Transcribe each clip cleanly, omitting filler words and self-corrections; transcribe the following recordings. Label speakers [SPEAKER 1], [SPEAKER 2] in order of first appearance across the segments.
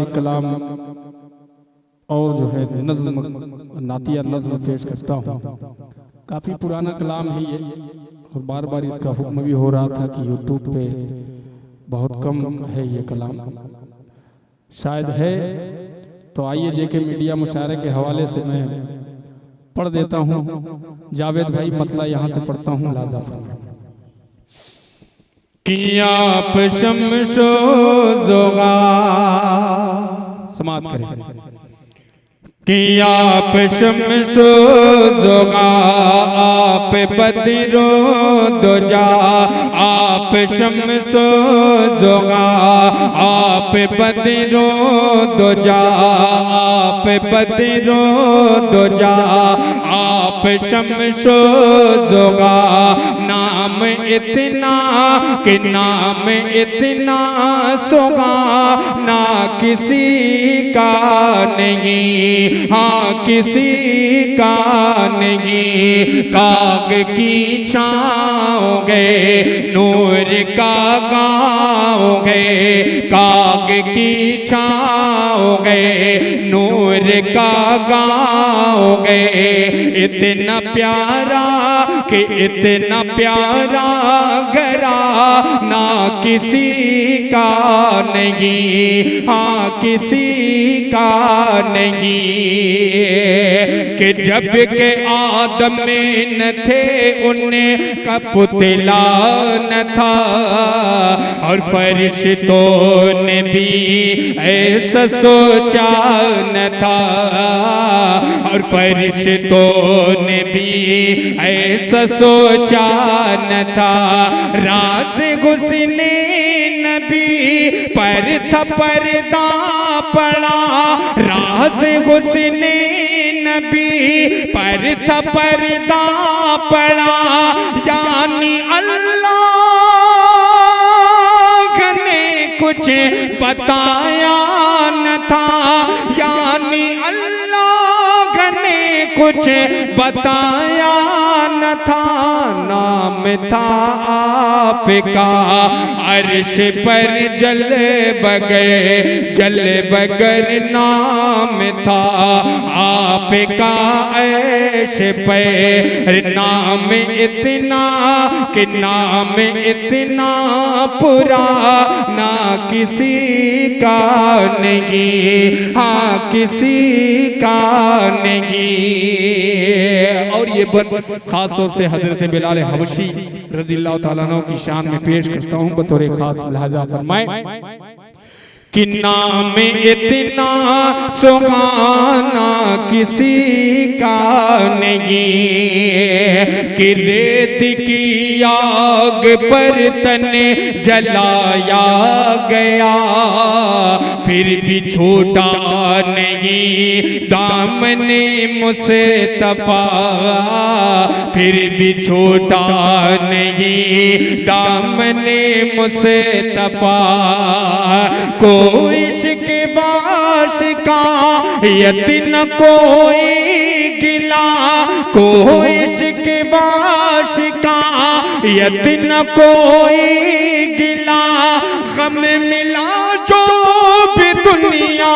[SPEAKER 1] एक कलाम और जो है नज़्म नातिया नज़्म पेश करता हूँ। काफ़ी पुराना कलाम है ये और बार बार इसका हुक्म भी हो रहा था कि यूट्यूब पे बहुत कम है ये कलाम, शायद है तो आइए जेके मीडिया मुशायरे के हवाले से मैं पढ़ देता हूँ। जावेद भाई मतला यहाँ से पढ़ता हूँ। लाजा
[SPEAKER 2] किया शमशो ज़ोगा
[SPEAKER 1] समाप्त करें।
[SPEAKER 2] किया शमशो ज़ोगा आप बदरो दुजा, आप शमशो ज़ोगा आप बदरो दुजा, आप बदरो दुजा, आप शमशो ज़ोगा। नाम इतना कि नाम इतना सोगा ना किसी का नहीं, हाँ किसी का नहीं। काग की छाँव गए नूर का गाँव गए, काग की छाँव गए नूर का गाँव गए। इतना प्यारा कि इतना प्यारा गरा ना किसी का नहीं, हाँ किसी का नहीं। कि जब के आदम में न थे उन्हें का पुतला न था, और फरिश्तों ने भी ऐसा सोचा न था, और फरिश्तों ने भी ऐसा सोचा न था। राज घुसने नबी पर था पर्दा पड़ा, राज घुसने नबी पर था पर्दा पड़ा। यानी अल्लाह ने कुछ बताया न था, यानी अल्लाह ने कुछ बताया न था। नाम था आपका अर्श पर जल बगर नाम था आपका ऐश पर। नाम इतना कि नाम इतना पुरा ना किसी का नहीं, हाँ किसी का नहीं। और ये बन खास तौर से हजरत बिलाल हबशी रज़ियल्लाहु ताला अन्हु की शान में पेश करता हूँ बतौर खास लिहाजा फरमाए कि नाम इतना सुहाना किसी का नहीं, कि रेत की आग पर तने जलाया गया फिर भी छूटा नहीं दामने मुस्तफा, फिर भी छूटा नहीं दामने मुस्तफा। कोई इश्क़ वाशिका यतिन कोई गिला, कोई इश्क़ वाशिका यतिन कोई गिला। गम मिला जो भी दुनिया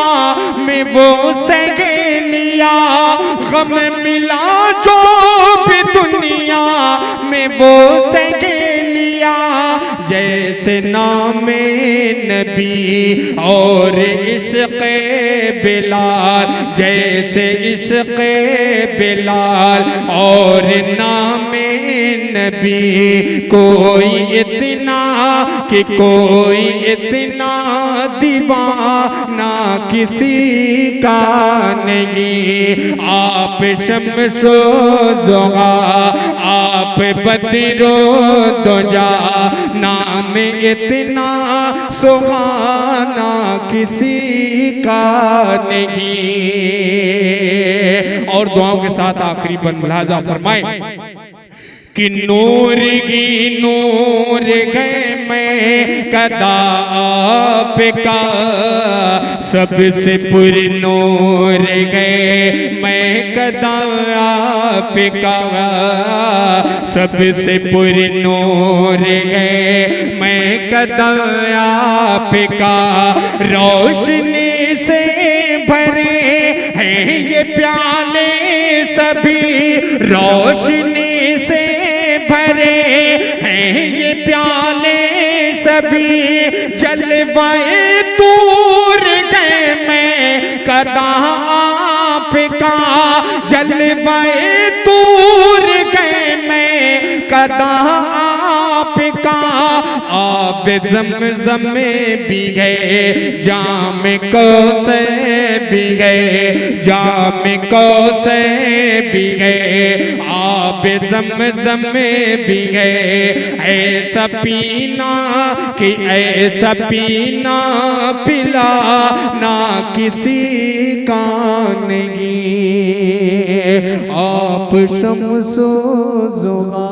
[SPEAKER 2] में वो सहेलिया, गम मिला जो भी दुनिया में वो सहेलिया। जैसे नाम नबी और इश्क़े बिलाल, जैसे इश्क़े बिलाल और नाम नबी। कोई इतना कि कोई इतना दीवाना किसी का नहीं। आप शम्सो ज़ुहा आप बदरो दुजा, नाम इतना सुहाना किसी का नहीं। और दुआओं के साथ आखिरी बन मुलाजा फरमाए कि नूर की नूर गए मैं कदा आपका, सबसे पुर नूर गए मैं कदा आपका, सबसे पुर नूर गए मैं कदा आपका। रोशनी सभी रोशनी से भरे हैं ये प्याले सभी जलवाए दूर गए मैं कदा आपका जलवाए दूर गए मैं कदा आपका आब ज़मज़म में भी गए जाम कौसे भी गए जाम कौसे भी गए आब ज़मज़म में भी गए ऐसा पीना कि ऐसा पीना पिला ना किसी का नहीं आप शम्सो ज़ुग़ा